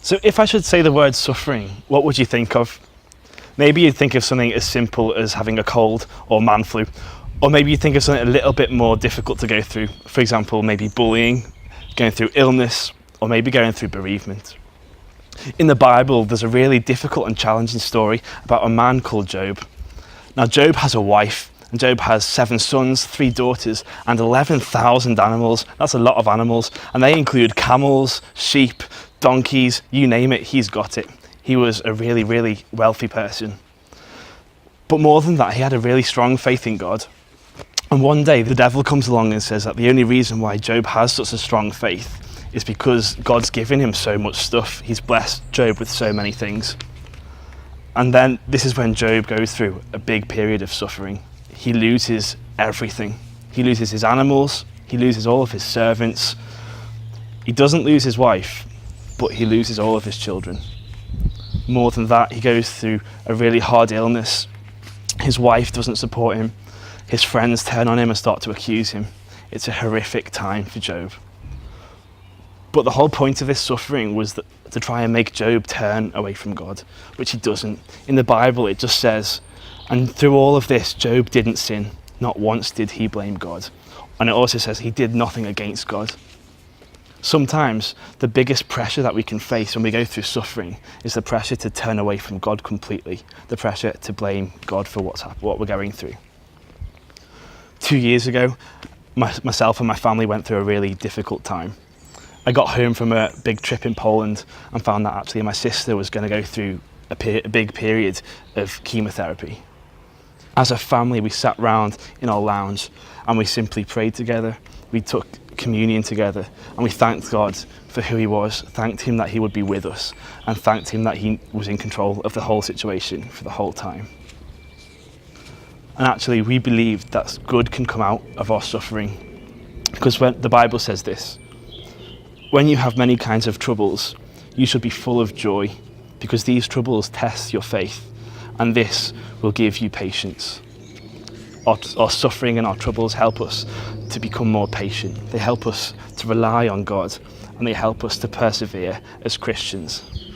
So if I should say the word suffering, what would you think of? Maybe you'd think of something as simple as having a cold or man flu, or maybe you'd think of something a little bit more difficult to go through. For example, maybe bullying, going through illness, or maybe going through bereavement. In the Bible, there's a really difficult and challenging story about a man called Job. Now, Job has a wife, and Job has 7 sons, 3 daughters, and 11,000 animals. That's a lot of animals, and they include camels, sheep, donkeys, you name it, he's got it. He was a really, really wealthy person. But more than that, he had a really strong faith in God. And one day, the devil comes along and says that the only reason why Job has such a strong faith is because God's given him so much stuff. He's blessed Job with so many things. And then this is when Job goes through a big period of suffering. He loses everything. He loses his animals, he loses all of his servants. He doesn't lose his wife, but he loses all of his children. More than that, he goes through a really hard illness. His wife doesn't support him. His friends turn on him and start to accuse him. It's a horrific time for Job. But the whole point of this suffering was to try and make Job turn away from God, which he doesn't. In the Bible, it just says, and through all of this, Job didn't sin. Not once did he blame God. And it also says he did nothing against God. Sometimes the biggest pressure that we can face when we go through suffering is the pressure to turn away from God completely, the pressure to blame God for what we're going through. 2 years ago, myself and my family went through a really difficult time. I got home from a big trip in Poland and found that actually my sister was going to go through a big period of chemotherapy. As a family, we sat round in our lounge and we simply prayed together. We took communion together and we thanked God for who he was, thanked him that he would be with us, and thanked him that he was in control of the whole situation for the whole time. And actually, we believe that good can come out of our suffering, because when the Bible says this, when you have many kinds of troubles, you should be full of joy, because these troubles test your faith, and this will give you patience. Our suffering and our troubles help us to become more patient. They help us to rely on God, and they help us to persevere as Christians.